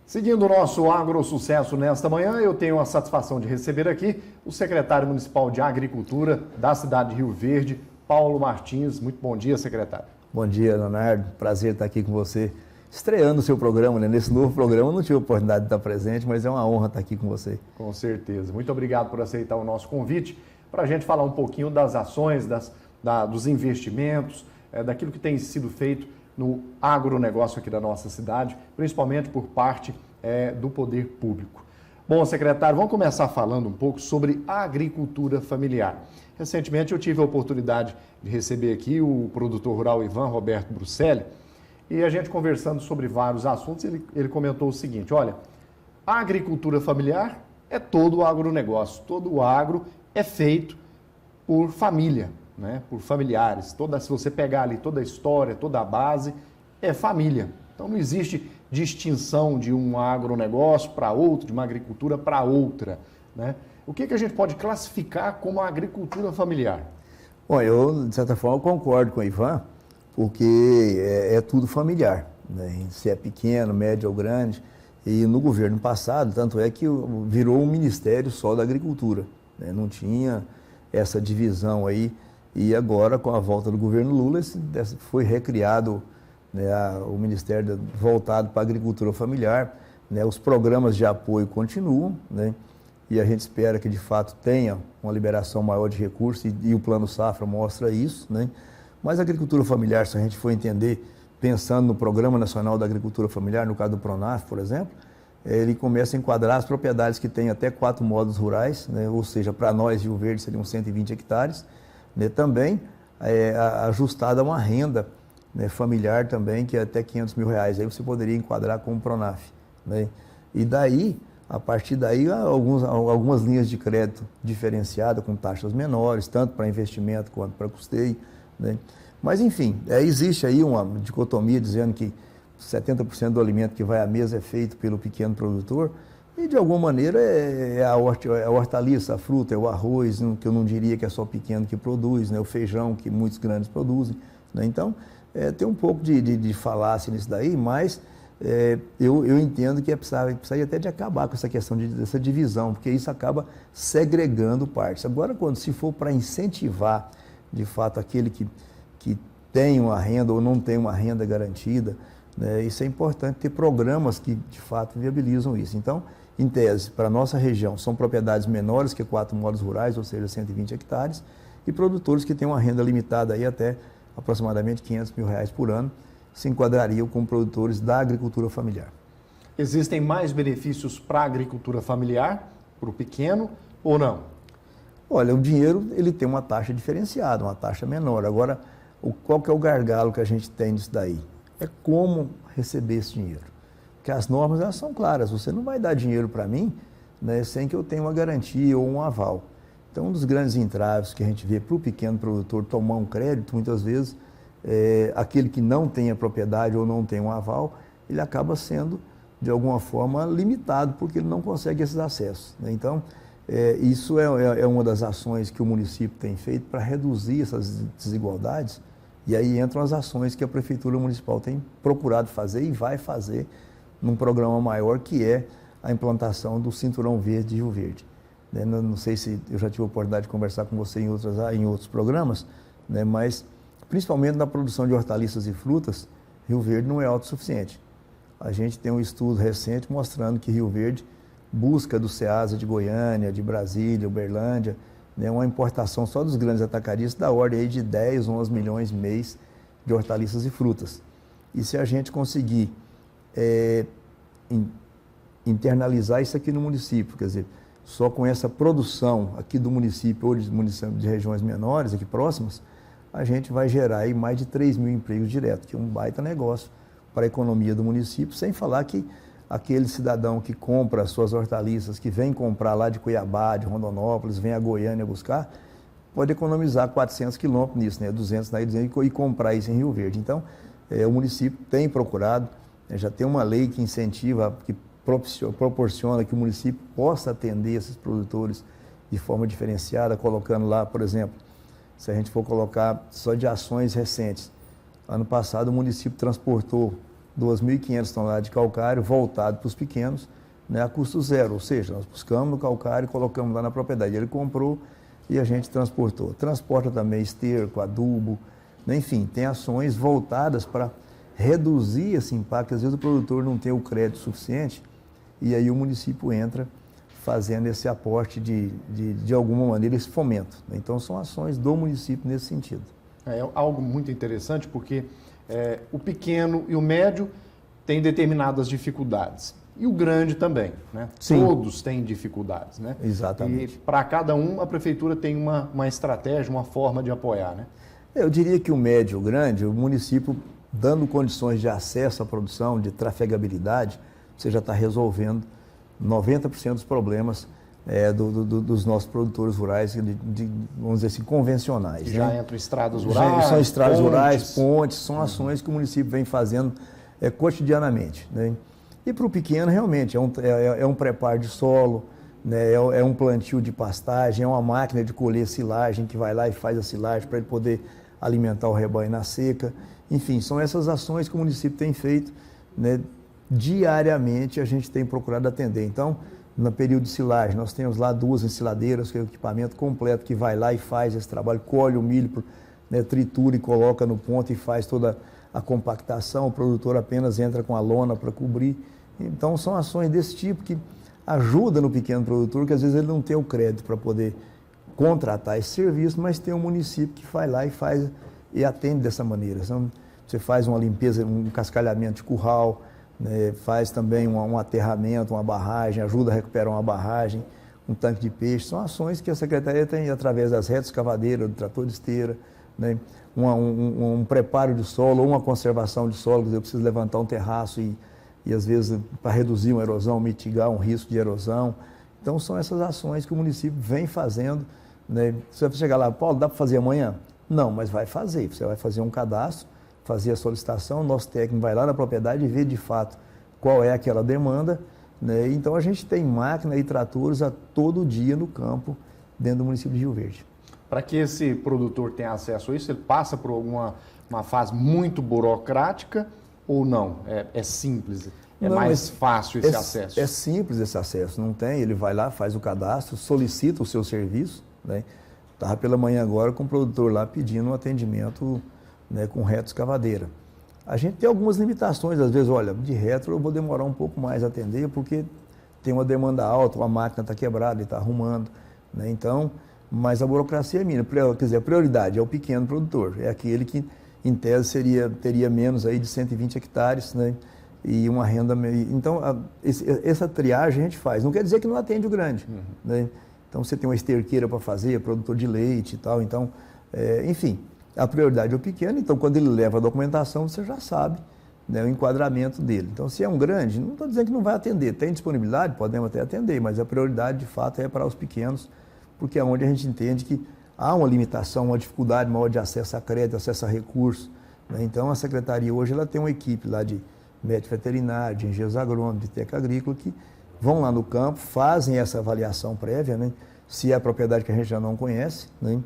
Seguindo o nosso AgroSucesso nesta manhã, eu tenho a satisfação de receber aqui o secretário municipal de Agricultura da cidade de Rio Verde, Paulo Martins. Muito bom dia, secretário. Bom dia, Leonardo. Prazer estar aqui com você, estreando o seu programa, né? Nesse novo programa eu não tive a oportunidade de estar presente, mas é uma honra estar aqui com você. Com certeza. Muito obrigado por aceitar o nosso convite para a gente falar um pouquinho das ações, dos investimentos, daquilo que tem sido feito no agronegócio aqui da nossa cidade, principalmente por parte do poder público. Bom, secretário, vamos começar falando um pouco sobre a agricultura familiar. Recentemente eu tive a oportunidade de receber aqui o produtor rural Ivan Roberto Bruselli e a gente conversando sobre vários assuntos, ele comentou o seguinte: olha, a agricultura familiar é todo o agronegócio, todo o agro é feito por família, né? Por familiares. Se você pegar ali toda a história, toda a base, é família. Então não existe distinção de um agronegócio para outro, de uma agricultura para outra, né? O que a gente pode classificar como a agricultura familiar? Bom, eu, de certa forma, concordo com o Ivan, porque é tudo familiar, né? Se é pequeno, médio ou grande. E no governo passado, tanto é que virou um ministério só da agricultura, né? Não tinha essa divisão aí. E agora, com a volta do governo Lula, foi recriado, né, o Ministério voltado para a agricultura familiar, né? Os programas de apoio continuam, né? E a gente espera que, de fato, tenha uma liberação maior de recursos e o Plano Safra mostra isso, né? Mas a agricultura familiar, se a gente for entender, pensando no Programa Nacional da Agricultura Familiar, no caso do PRONAF, por exemplo, ele começa a enquadrar as propriedades que têm até 4 módulos rurais, né? Ou seja, para nós, Rio Verde, seriam 120 hectares, né? Também ajustada a uma renda, né, familiar também, que é até R$500 mil. Aí você poderia enquadrar como PRONAF, né? E daí, a partir daí, algumas linhas de crédito diferenciadas com taxas menores, tanto para investimento quanto para custeio, né? Mas, enfim, existe aí uma dicotomia dizendo que 70% do alimento que vai à mesa é feito pelo pequeno produtor e, de alguma maneira, é a hortaliça, a fruta, é o arroz, que eu não diria que é só o pequeno que produz, né? O feijão, que muitos grandes produzem, né? Então, tem um pouco de falácia nisso daí, mas eu entendo que precisaria até de acabar com essa questão dessa divisão, porque isso acaba segregando partes. Agora, se for para incentivar, de fato, aquele que tem uma renda ou não tem uma renda garantida, né, isso é importante, ter programas que, de fato, viabilizam isso. Então, em tese, para a nossa região, são propriedades menores que 4 módulos rurais, ou seja, 120 hectares, e produtores que têm uma renda limitada aí até aproximadamente R$500 mil por ano, se enquadrariam como produtores da agricultura familiar. Existem mais benefícios para a agricultura familiar, para o pequeno, ou não? Olha, o dinheiro ele tem uma taxa diferenciada, uma taxa menor. Agora, qual que é o gargalo que a gente tem nisso daí? É como receber esse dinheiro. Porque as normas elas são claras, você não vai dar dinheiro para mim, né, sem que eu tenha uma garantia ou um aval. Então, um dos grandes entraves que a gente vê para o pequeno produtor tomar um crédito, muitas vezes, aquele que não tem a propriedade ou não tem um aval, ele acaba sendo, de alguma forma, limitado, porque ele não consegue esses acessos, né? Então, isso é uma das ações que o município tem feito para reduzir essas desigualdades, e aí entram as ações que a Prefeitura Municipal tem procurado fazer e vai fazer num programa maior, que é a implantação do Cinturão Verde de Rio Verde. Não sei se eu já tive a oportunidade de conversar com você em outros programas, né, mas principalmente na produção de hortaliças e frutas, Rio Verde não é autossuficiente. A gente tem um estudo recente mostrando que Rio Verde busca do Ceasa de Goiânia, de Brasília, Uberlândia, né, uma importação só dos grandes atacadistas da ordem aí de 10, 11 milhões mês de hortaliças e frutas. E se a gente conseguir internalizar isso aqui no município, quer dizer, só com essa produção aqui do município ou de regiões menores, aqui próximas, a gente vai gerar aí mais de 3 mil empregos diretos, que é um baita negócio para a economia do município, sem falar que aquele cidadão que compra as suas hortaliças, que vem comprar lá de Cuiabá, de Rondonópolis, vem a Goiânia buscar, pode economizar 400 quilômetros nisso, né? 200 na e comprar isso em Rio Verde. Então, o município tem procurado, já tem uma lei que incentiva, que proporciona que o município possa atender esses produtores de forma diferenciada, colocando lá, por exemplo, se a gente for colocar só de ações recentes, ano passado o município transportou 2.500 toneladas de calcário voltado para os pequenos, né, a custo zero, ou seja, nós buscamos o calcário e colocamos lá na propriedade. Ele comprou e a gente transportou. Transporta também esterco, adubo, né, enfim, tem ações voltadas para reduzir esse impacto. Às vezes o produtor não tem o crédito suficiente e aí o município entra fazendo esse aporte de alguma maneira, esse fomento, né? Então são ações do município nesse sentido. É algo muito interessante porque o pequeno e o médio têm determinadas dificuldades. E o grande também, né? Sim. Todos têm dificuldades, né? Exatamente. E para cada um, a prefeitura tem uma estratégia, uma forma de apoiar, né? Eu diria que o médio e o grande, o município dando condições de acesso à produção, de trafegabilidade, você já está resolvendo 90% dos problemas dos nossos produtores rurais, vamos dizer assim, convencionais. Que já né? entram estradas rurais, São estradas pontes. rurais, pontes, são ações que o município vem fazendo cotidianamente. Né? E para o pequeno, realmente, é um preparo de solo, né? É um plantio de pastagem, é uma máquina de colher silagem que vai lá e faz a silagem para ele poder alimentar o rebanho na seca. Enfim, são essas ações que o município tem feito, né? Diariamente a gente tem procurado atender. Então, no período de silagem, nós temos lá 2 ensiladeiras, que é o equipamento completo que vai lá e faz esse trabalho, colhe o milho, né, tritura e coloca no ponto e faz toda a compactação. O produtor apenas entra com a lona para cobrir. Então, são ações desse tipo que ajudam no pequeno produtor, que às vezes ele não tem o crédito para poder contratar esse serviço, mas tem um município que vai lá e faz e atende dessa maneira. Então, você faz uma limpeza, um cascalhamento de curral, né, faz também um aterramento, uma barragem, ajuda a recuperar uma barragem, um tanque de peixe. São ações que a Secretaria tem através das retas escavadeiras, do trator de esteira, né, um preparo de solo ou uma conservação de solo, quer dizer, eu preciso levantar um terraço e às vezes para reduzir uma erosão, mitigar um risco de erosão. Então são essas ações que o município vem fazendo. Né? Você vai chegar lá, Paulo, dá para fazer amanhã? Não, mas vai fazer. Você vai fazer um cadastro, fazer a solicitação, o nosso técnico vai lá na propriedade e vê de fato qual é aquela demanda. Né? Então a gente tem máquina e tratores a todo dia no campo dentro do município de Rio Verde. Para que esse produtor tenha acesso a isso, ele passa por uma fase muito burocrática ou não? É simples? É não, mais fácil esse acesso? É simples esse acesso, não tem. Ele vai lá, faz o cadastro, solicita o seu serviço. Né? Estava pela manhã agora com o produtor lá pedindo um atendimento, né, com reto escavadeira. A gente tem algumas limitações, às vezes, olha, de reto eu vou demorar um pouco mais a atender porque tem uma demanda alta, a máquina está quebrada e está arrumando. Né? Então, mas a burocracia é mínima. Quer dizer, a prioridade é o pequeno produtor, é aquele que, em tese, teria menos aí de 120 hectares, né? E uma renda... Então, essa triagem a gente faz. Não quer dizer que não atende o grande. Uhum. Né? Então, você tem uma esterqueira para fazer, produtor de leite e tal. Então, enfim, a prioridade é o pequeno. Então, quando ele leva a documentação, você já sabe, né, o enquadramento dele. Então, se é um grande, não estou dizendo que não vai atender. Tem disponibilidade? Podemos até atender, mas a prioridade, de fato, é para os pequenos, porque é onde a gente entende que há uma limitação, uma dificuldade maior de acesso a crédito, acesso a recursos. Né? Então, a Secretaria hoje ela tem uma equipe lá de médico veterinário, de engenheiros agrônomos, de técnica agrícola, que vão lá no campo, fazem essa avaliação prévia, né? Se é a propriedade que a gente já não conhece, né?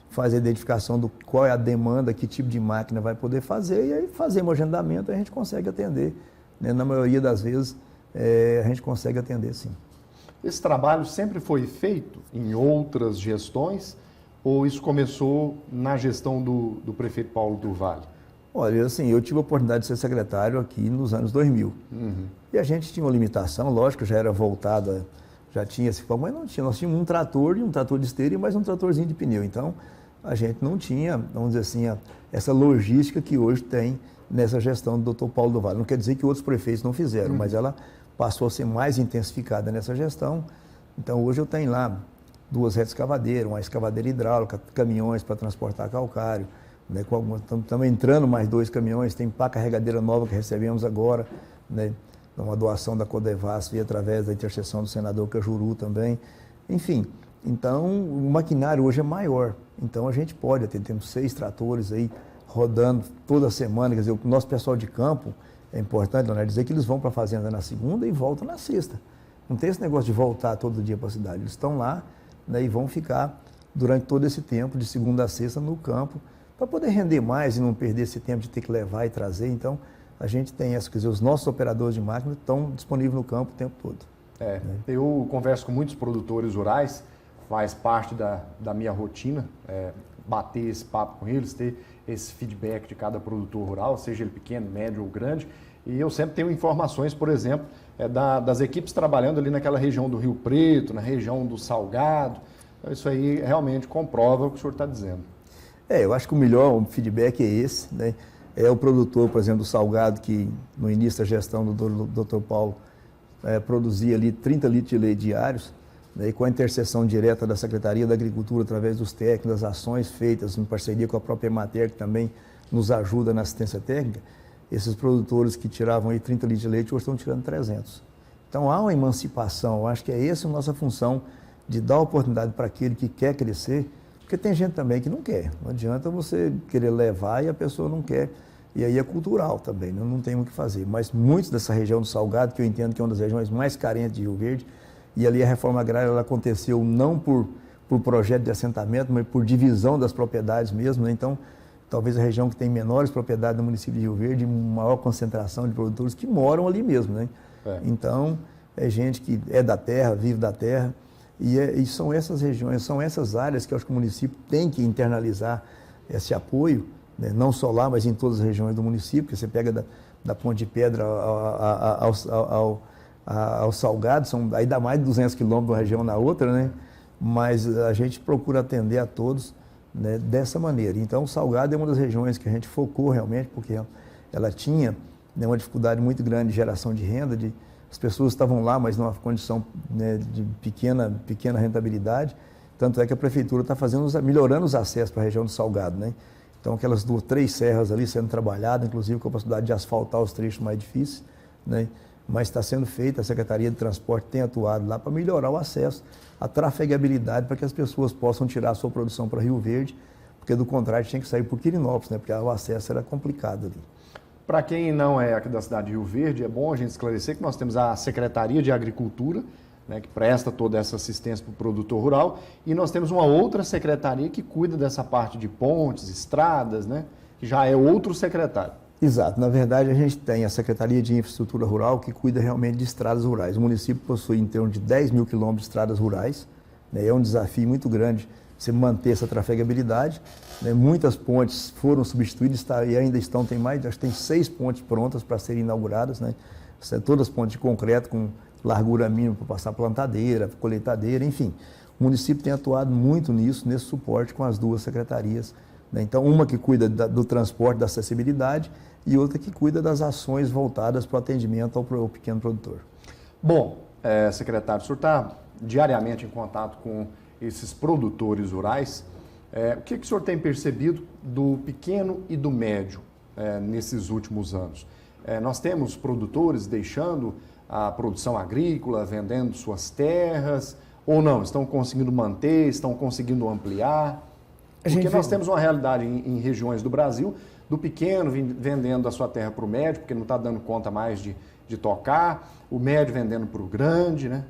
Faz a identificação do qual é a demanda, que tipo de máquina vai poder fazer, e aí fazemos o agendamento e a gente consegue atender. Né? Na maioria das vezes, a gente consegue atender, sim. Esse trabalho sempre foi feito em outras gestões ou isso começou na gestão do prefeito Paulo do Vale? Olha, assim, eu tive a oportunidade de ser secretário aqui nos anos 2000. Uhum. E a gente tinha uma limitação, lógico, já era voltada, já tinha esse foco, mas não tinha. Nós tínhamos um trator de esteira e mais um tratorzinho de pneu. Então, a gente não tinha, vamos dizer assim, essa logística que hoje tem nessa gestão do Dr. Paulo do Vale. Não quer dizer que outros prefeitos não fizeram, mas ela passou a ser mais intensificada nessa gestão. Então, hoje eu tenho lá 2 retas escavadeiras, uma escavadeira hidráulica, caminhões para transportar calcário. Né, estamos entrando mais 2 caminhões, tem pá carregadeira nova que recebemos agora, né, uma doação da Codevasf através da intercessão do senador Cajuru também. Enfim, então o maquinário hoje é maior, então a gente pode atender, temos 6 tratores aí rodando toda semana, quer dizer, o nosso pessoal de campo, é importante, Leonardo, dizer que eles vão para a fazenda na segunda e voltam na sexta. Não tem esse negócio de voltar todo dia para a cidade, eles estão lá, né, e vão ficar durante todo esse tempo, de segunda a sexta, no campo, para poder render mais e não perder esse tempo de ter que levar e trazer. Então, a gente tem essa, quer dizer, os nossos operadores de máquina estão disponíveis no campo o tempo todo. Eu converso com muitos produtores rurais, faz parte da minha rotina, bater esse papo com eles, ter esse feedback de cada produtor rural, seja ele pequeno, médio ou grande, e eu sempre tenho informações, por exemplo, das equipes trabalhando ali naquela região do Rio Preto, na região do Salgado. Então, isso aí realmente comprova o que o senhor está dizendo. Eu acho que o melhor feedback é esse, né? É o produtor, por exemplo, do Salgado, que no início da gestão do Dr. Paulo produzia ali 30 litros de leite diários, né? E com a interseção direta da Secretaria da Agricultura, através dos técnicos, das ações feitas em parceria com a própria Emater, que também nos ajuda na assistência técnica, esses produtores que tiravam aí 30 litros de leite, hoje estão tirando 300. Então há uma emancipação, eu acho que é essa a nossa função, de dar oportunidade para aquele que quer crescer, porque tem gente também que não quer. Não adianta você querer levar e a pessoa não quer. E aí é cultural também, não tem o que fazer. Mas muitos dessa região do Salgado, que eu entendo que é uma das regiões mais carentes de Rio Verde, e ali a reforma agrária ela aconteceu não por projeto de assentamento, mas por divisão das propriedades mesmo, né? Então, talvez a região que tem menores propriedades no município de Rio Verde, maior concentração de produtores que moram ali mesmo, né? Então, é gente que é da terra, vive da terra, e são essas regiões, são essas áreas que eu acho que o município tem que internalizar esse apoio, né? Não só lá, mas em todas as regiões do município, que você pega da Ponte de Pedra ao Salgado, aí dá mais de 200 quilômetros de uma região na outra, né? Mas a gente procura atender a todos, né, dessa maneira. Então, o Salgado é uma das regiões que a gente focou realmente, porque ela tinha, né, uma dificuldade muito grande de geração de renda, as pessoas estavam lá, mas numa condição, né, de pequena rentabilidade. Tanto é que a prefeitura está melhorando os acessos para a região do Salgado, né? Então, aquelas 3 serras ali sendo trabalhadas, inclusive com a possibilidade de asfaltar os trechos mais difíceis, né? Mas está sendo feita, a Secretaria de Transporte tem atuado lá para melhorar o acesso, a trafegabilidade, para que as pessoas possam tirar a sua produção para Rio Verde, porque do contrário tinha que sair por Quirinópolis, né? Porque o acesso era complicado ali. Para quem não é aqui da cidade de Rio Verde, é bom a gente esclarecer que nós temos a Secretaria de Agricultura, né, que presta toda essa assistência para o produtor rural, e nós temos uma outra secretaria que cuida dessa parte de pontes, estradas, né, que já é outro secretário. Exato. Na verdade, a gente tem a Secretaria de Infraestrutura Rural, que cuida realmente de estradas rurais. O município possui em torno de 10 mil quilômetros de estradas rurais, né? É um desafio muito grande você manter essa trafegabilidade, né? Muitas pontes foram substituídas e ainda estão, acho que tem 6 pontes prontas para serem inauguradas, né? Todas pontes de concreto com largura mínima para passar plantadeira, colheitadeira, enfim. O município tem atuado muito nisso, nesse suporte com as 2 secretarias, né? Então, uma que cuida do transporte, da acessibilidade, e outra que cuida das ações voltadas para o atendimento ao pequeno produtor. Bom, secretário, o senhor está diariamente em contato com esses produtores rurais. O que o senhor tem percebido do pequeno e do médio nesses últimos anos? Nós temos produtores deixando a produção agrícola, vendendo suas terras, ou não? Estão conseguindo manter, estão conseguindo ampliar? Porque nós temos uma realidade em regiões do Brasil, do pequeno vendendo a sua terra para o médio, porque não está dando conta mais de tocar, o médio vendendo para o grande, né?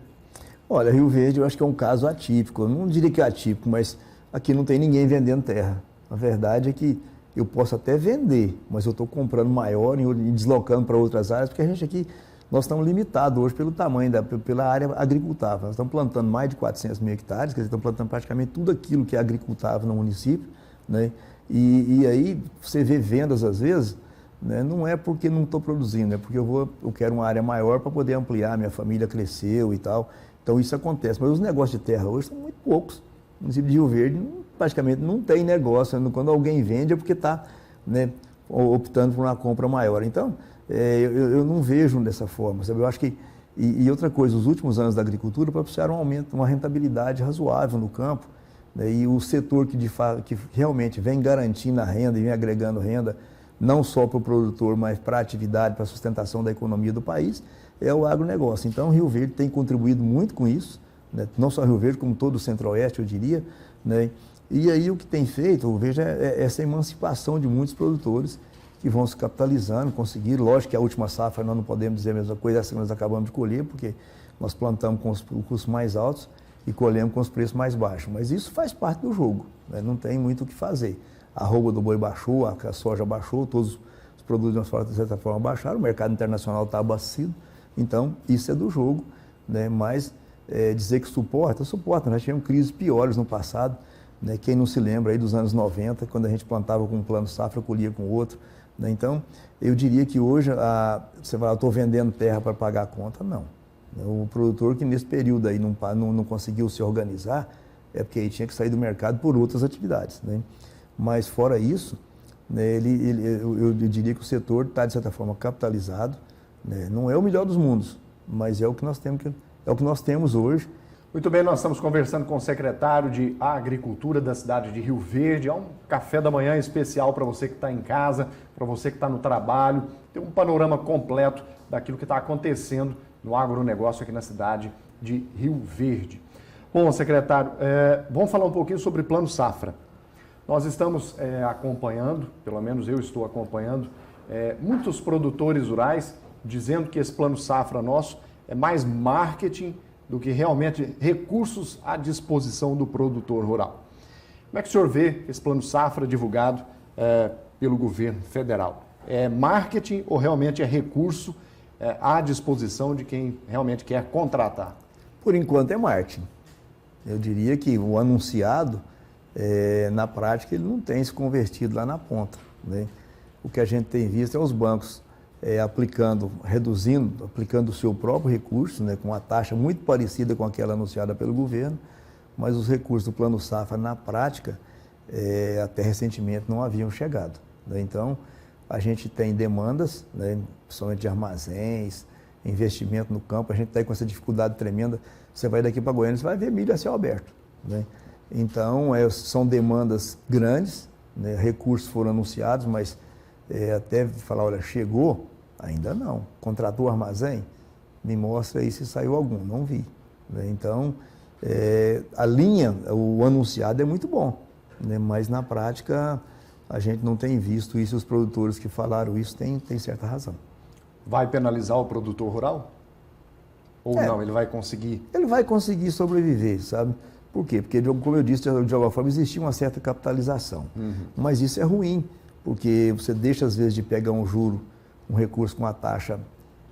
Olha, Rio Verde eu acho que é um caso atípico, eu não diria que é atípico, mas aqui não tem ninguém vendendo terra. A verdade é que eu posso até vender, mas eu estou comprando maior e deslocando para outras áreas, porque a gente aqui, nós estamos limitados hoje pelo tamanho, pela área agricultável. Nós estamos plantando mais de 400 mil hectares, quer dizer, estamos plantando praticamente tudo aquilo que é agricultável no município, né? E aí você vê vendas às vezes, né? Não é porque não estou produzindo, é porque eu quero uma área maior para poder ampliar, minha família cresceu e tal. Então isso acontece. Mas os negócios de terra hoje são muito poucos. O município de Rio Verde praticamente não tem negócio. Quando alguém vende é porque está, né, optando por uma compra maior. Então, eu não vejo dessa forma, sabe? Eu acho que, e outra coisa, os últimos anos da agricultura propiciaram um aumento, uma rentabilidade razoável no campo, né? E o setor que realmente vem garantindo a renda e vem agregando renda, não só para o produtor, mas para a atividade, para a sustentação da economia do país, é o agronegócio. Então, o Rio Verde tem contribuído muito com isso, né? Não só o Rio Verde, como todo o Centro-Oeste, eu diria, né? E aí o que tem feito, eu vejo, é essa emancipação de muitos produtores que vão se capitalizando, conseguir. Lógico que a última safra nós não podemos dizer a mesma coisa, essa que nós acabamos de colher, porque nós plantamos com os custos mais altos e colhemos com os preços mais baixos. Mas isso faz parte do jogo, né? Não tem muito o que fazer. A arroba do boi baixou, a soja baixou, todos os produtos de certa forma baixaram, o mercado internacional está abastecido, então isso é do jogo, né? Mas dizer que suporta, nós tivemos crises piores no passado, né? Quem não se lembra aí dos anos 90, quando a gente plantava com um plano safra, colhia com outro, né? Então, eu diria que hoje, você fala, eu estou vendendo terra para pagar a conta, não. O produtor que nesse período aí não conseguiu se organizar, é porque aí tinha que sair do mercado por outras atividades, né? Mas fora isso, né, eu diria que o setor está, de certa forma, capitalizado, né? Não é o melhor dos mundos, mas é o que nós temos hoje. Muito bem, nós estamos conversando com o secretário de Agricultura da cidade de Rio Verde. É um café da manhã especial para você que está em casa, para você que está no trabalho, ter um panorama completo daquilo que está acontecendo no agronegócio aqui na cidade de Rio Verde. Bom, secretário, vamos falar um pouquinho sobre Plano Safra. Nós estamos acompanhando, pelo menos eu estou acompanhando, muitos produtores rurais dizendo que esse Plano Safra nosso é mais marketing do que realmente recursos à disposição do produtor rural. Como é que o senhor vê esse Plano Safra divulgado pelo governo federal? É marketing ou realmente é recurso à disposição de quem realmente quer contratar? Por enquanto é marketing. Eu diria que o anunciado, na prática, ele não tem se convertido lá na ponta, né? O que a gente tem visto é os bancos aplicando o seu próprio recurso, né, com uma taxa muito parecida com aquela anunciada pelo governo, mas os recursos do Plano Safra, na prática, até recentemente não haviam chegado, né? Então, a gente tem demandas, né, principalmente de armazéns, investimento no campo, a gente está com essa dificuldade tremenda. Você vai daqui para Goiânia, você vai ver milho a céu aberto, né? Então, são demandas grandes, né, recursos foram anunciados, mas até falar, olha, chegou? Ainda não. Contratou armazém? Me mostra aí se saiu algum. Não vi, né? Então, a linha, o anunciado é muito bom, né? Mas na prática a gente não tem visto isso, os produtores que falaram isso têm certa razão. Vai penalizar o produtor rural? Ou não, ele vai conseguir? Ele vai conseguir sobreviver, sabe? Por quê? Porque, como eu disse, de alguma forma existia uma certa capitalização. Mas isso é ruim, porque você deixa, às vezes, de pegar um juro, um recurso com uma taxa,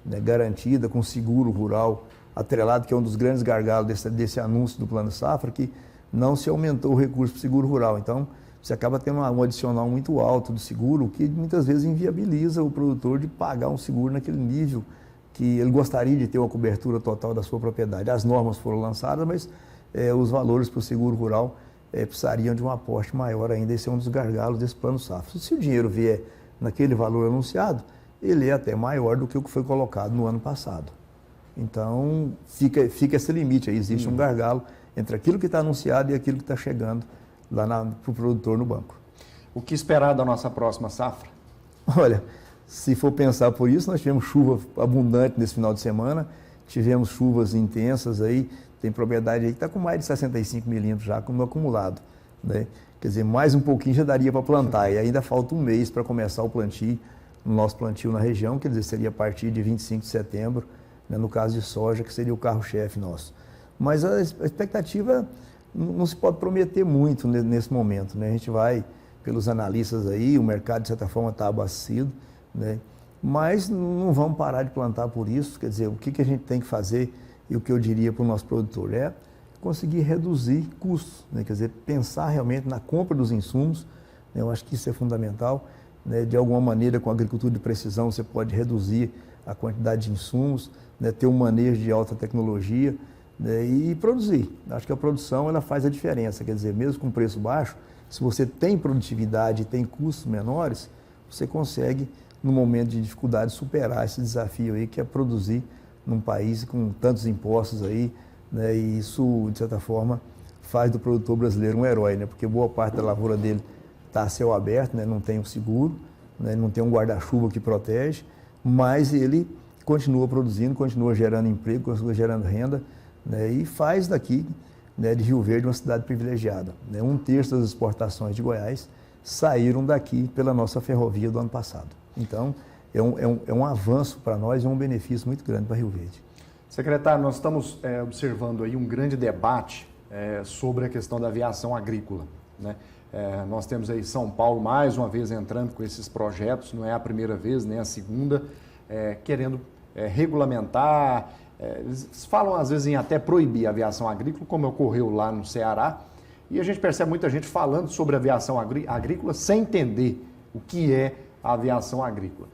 né, garantida, com seguro rural atrelado, que é um dos grandes gargalos desse anúncio do Plano Safra, que não se aumentou o recurso para o seguro rural. Então, você acaba tendo um adicional muito alto do seguro, que muitas vezes inviabiliza o produtor de pagar um seguro naquele nível que ele gostaria de ter uma cobertura total da sua propriedade. As normas foram lançadas, mas os valores para o seguro rural precisariam de um aporte maior ainda. Esse é um dos gargalos desse Plano Safra. Se o dinheiro vier naquele valor anunciado, ele é até maior do que o que foi colocado no ano passado. Então, fica esse limite aí. Existe um gargalo entre aquilo que está anunciado e aquilo que está chegando lá para o produtor no banco. O que esperar da nossa próxima safra? Olha, se for pensar por isso, nós tivemos chuva abundante nesse final de semana, tivemos chuvas intensas aí, tem propriedade aí que está com mais de 65 milímetros já no acumulado, né? Quer dizer, mais um pouquinho já daria para plantar, e ainda falta um mês para começar o plantio, o nosso plantio na região, quer dizer, seria a partir de 25 de setembro, né, no caso de soja, que seria o carro-chefe nosso. Mas a expectativa não se pode prometer muito nesse momento, né? A gente vai, pelos analistas aí, o mercado de certa forma está abastecido, né? Mas não vamos parar de plantar por isso. Quer dizer, o que a gente tem que fazer, e o que eu diria para o nosso produtor é conseguir reduzir custos, né? Quer dizer, pensar realmente na compra dos insumos, né? Eu acho que isso é fundamental, né? De alguma maneira, com a agricultura de precisão, você pode reduzir a quantidade de insumos, né? Ter um manejo de alta tecnologia, né? E produzir. Acho que a produção ela faz a diferença, quer dizer, mesmo com preço baixo, se você tem produtividade e tem custos menores, você consegue, no momento de dificuldade, superar esse desafio aí, que é produzir num país com tantos impostos aí, né? E isso, de certa forma, faz do produtor brasileiro um herói, né? Porque boa parte da lavoura dele está a céu aberto, né? Não tem um seguro, né? Não tem um guarda-chuva que protege, mas ele continua produzindo, continua gerando emprego, continua gerando renda, né? E faz daqui, né, de Rio Verde uma cidade privilegiada, né? 1/3 das exportações de Goiás saíram daqui pela nossa ferrovia do ano passado. Então, é um avanço para nós e um benefício muito grande para Rio Verde. Secretário, nós estamos observando aí um grande debate sobre a questão da aviação agrícola, né? Nós temos aí São Paulo mais uma vez entrando com esses projetos, não é a primeira vez, nem a segunda, querendo regulamentar. Eles falam às vezes em até proibir a aviação agrícola, como ocorreu lá no Ceará, e a gente percebe muita gente falando sobre aviação agrícola sem entender o que é a aviação agrícola.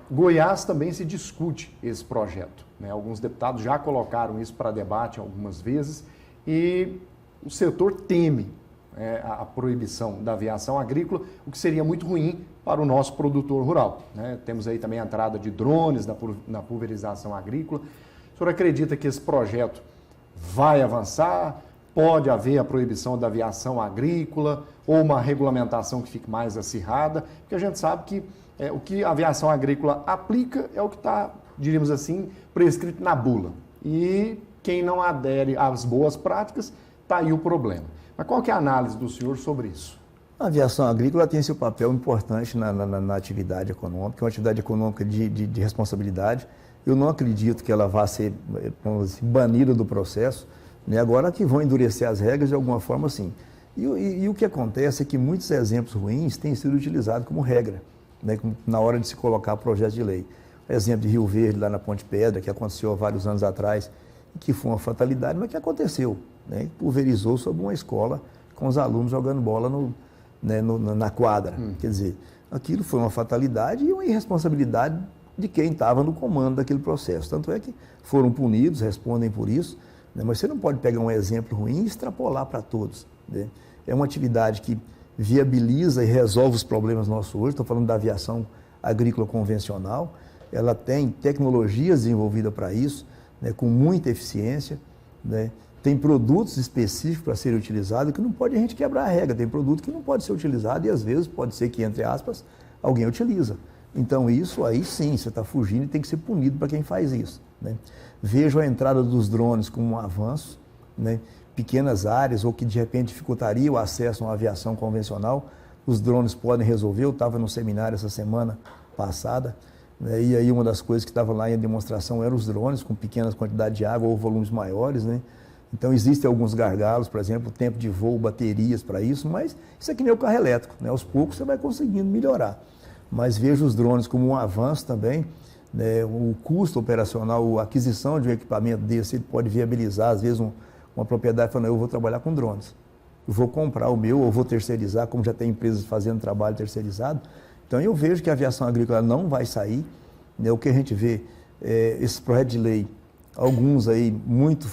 Goiás também se discute esse projeto, né? Alguns deputados já colocaram isso para debate algumas vezes e o setor teme a proibição da aviação agrícola, o que seria muito ruim para o nosso produtor rural, né? Temos aí também a entrada de drones na pulverização agrícola. O senhor acredita que esse projeto vai avançar? Pode haver a proibição da aviação agrícola ou uma regulamentação que fique mais acirrada? Porque a gente sabe que o que a aviação agrícola aplica é o que está, diríamos assim, prescrito na bula. E quem não adere às boas práticas, está aí o problema. Mas qual que é a análise do senhor sobre isso? A aviação agrícola tem seu papel importante na atividade econômica, é uma atividade econômica de responsabilidade. Eu não acredito que ela vá ser, vamos dizer, banida do processo, né? Agora que vão endurecer as regras de alguma forma, sim. E o que acontece é que muitos exemplos ruins têm sido utilizados como regra, né? Na hora de se colocar projeto de lei. O exemplo de Rio Verde, lá na Ponte Pedra, que aconteceu há vários anos atrás, que foi uma fatalidade, mas que aconteceu, né? Pulverizou sobre uma escola com os alunos jogando bola na quadra. Quer dizer, aquilo foi uma fatalidade e uma irresponsabilidade de quem estava no comando daquele processo. Tanto é que foram punidos, respondem por isso, né? Mas você não pode pegar um exemplo ruim e extrapolar para todos, né? É uma atividade que viabiliza e resolve os problemas nossos hoje. Estou falando da aviação agrícola convencional. Ela tem tecnologias desenvolvidas para isso, né, com muita eficiência, né? Tem produtos específicos para serem utilizados que não pode a gente quebrar a regra. Tem produto que não pode ser utilizado e às vezes pode ser que, entre aspas, alguém utiliza. Então isso aí sim, você está fugindo e tem que ser punido para quem faz isso, né? Vejo a entrada dos drones como um avanço, né? Pequenas áreas ou que de repente dificultaria o acesso a uma aviação convencional, os drones podem resolver. Eu estava no seminário essa semana passada, né? E aí uma das coisas que estava lá em demonstração eram os drones com pequenas quantidades de água ou volumes maiores, né? Então existem alguns gargalos, por exemplo, tempo de voo, baterias para isso, mas isso é que nem o carro elétrico, né? Aos poucos você vai conseguindo melhorar. Mas vejo os drones como um avanço também, né? O custo operacional, a aquisição de um equipamento desse, ele pode viabilizar, às vezes, uma propriedade falando, eu vou trabalhar com drones, eu vou comprar o meu, ou vou terceirizar, como já tem empresas fazendo trabalho terceirizado. Então eu vejo que a aviação agrícola não vai sair, né? O que a gente vê, esses projetos de lei, alguns aí muito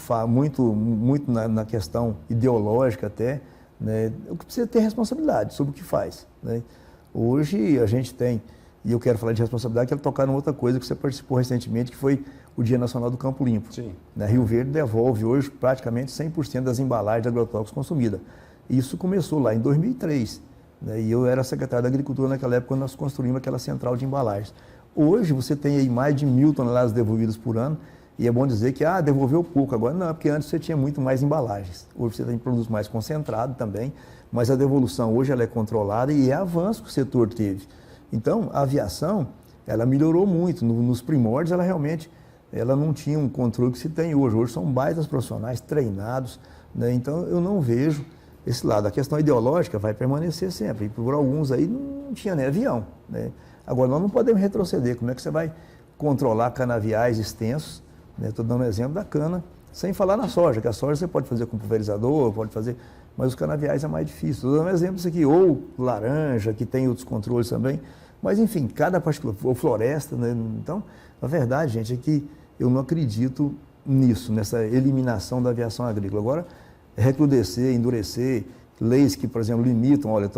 na questão ideológica até, né? O que precisa ter responsabilidade sobre o que faz, né? Hoje a gente tem, e eu quero falar de responsabilidade, quero tocar numa outra coisa que você participou recentemente, que foi o Dia Nacional do Campo Limpo. Sim. Rio Verde devolve hoje praticamente 100% das embalagens de agrotóxicos consumidas. Isso começou lá em 2003, né? E eu era secretário da Agricultura naquela época, quando nós construímos aquela central de embalagens. Hoje você tem aí mais de 1.000 toneladas devolvidas por ano, e é bom dizer que devolveu pouco agora. Não, porque antes você tinha muito mais embalagens. Hoje você tem produtos mais concentrados também, mas a devolução hoje ela é controlada e é avanço que o setor teve. Então, a aviação, ela melhorou muito. Nos primórdios, ela não tinha um controle que se tem hoje. Hoje são baitas profissionais treinados, né? Então, eu não vejo esse lado. A questão ideológica vai permanecer sempre. E por alguns aí não tinha nem avião, né? Agora, nós não podemos retroceder. Como é que você vai controlar canaviais extensos? Estou dando um exemplo da cana, sem falar na soja, que a soja você pode fazer com pulverizador, pode fazer, mas os canaviais é mais difícil. Estou dando um exemplo disso aqui, ou laranja, que tem outros controles também, mas enfim, cada particular, ou floresta, né? Então, a verdade, gente, é que eu não acredito nisso, nessa eliminação da aviação agrícola. Agora, recrudescer, endurecer, leis que, por exemplo, limitam, olha,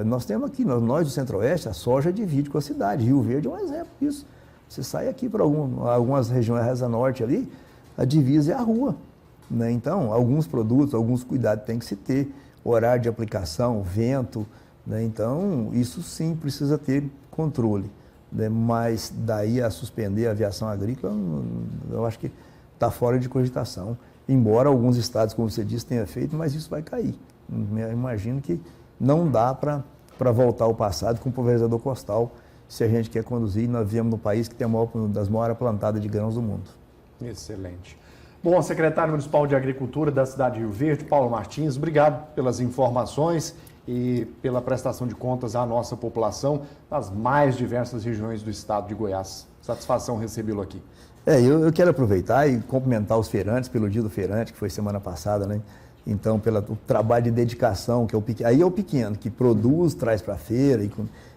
nós temos aqui, nós do Centro-Oeste, a soja divide com a cidade, Rio Verde é um exemplo disso. Você sai aqui para algumas regiões, a Reza Norte ali, a divisa é a rua, né? Então, alguns produtos, alguns cuidados tem que se ter, horário de aplicação, vento, né? Então, isso sim precisa ter controle, né? Mas daí a suspender a aviação agrícola, eu acho que está fora de cogitação, embora alguns estados, como você disse, tenha feito, mas isso vai cair. Eu imagino que não dá para voltar ao passado com o pulverizador costal, se a gente quer conduzir. Nós vivemos no país que tem uma das maiores plantadas de grãos do mundo. Excelente. Bom, secretário municipal de Agricultura da cidade de Rio Verde, Paulo Martins, obrigado pelas informações e pela prestação de contas à nossa população das mais diversas regiões do estado de Goiás. Satisfação recebê-lo aqui. Eu quero aproveitar e cumprimentar os feirantes pelo Dia do Feirante, que foi semana passada, né? Então, pelo trabalho de dedicação, que é o pequeno, aí é o pequeno, que produz, traz para a feira,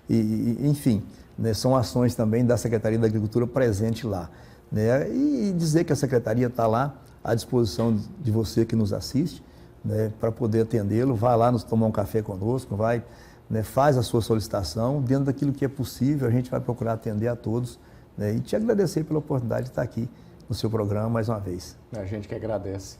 enfim, né? São ações também da Secretaria da Agricultura presente lá. Né? E dizer que a Secretaria está lá à disposição de você que nos assiste, né? Para poder atendê-lo, vai lá nos tomar um café conosco, vai, né? Faz a sua solicitação, dentro daquilo que é possível, a gente vai procurar atender a todos, né? E te agradecer pela oportunidade de estar aqui no seu programa mais uma vez. A gente que agradece.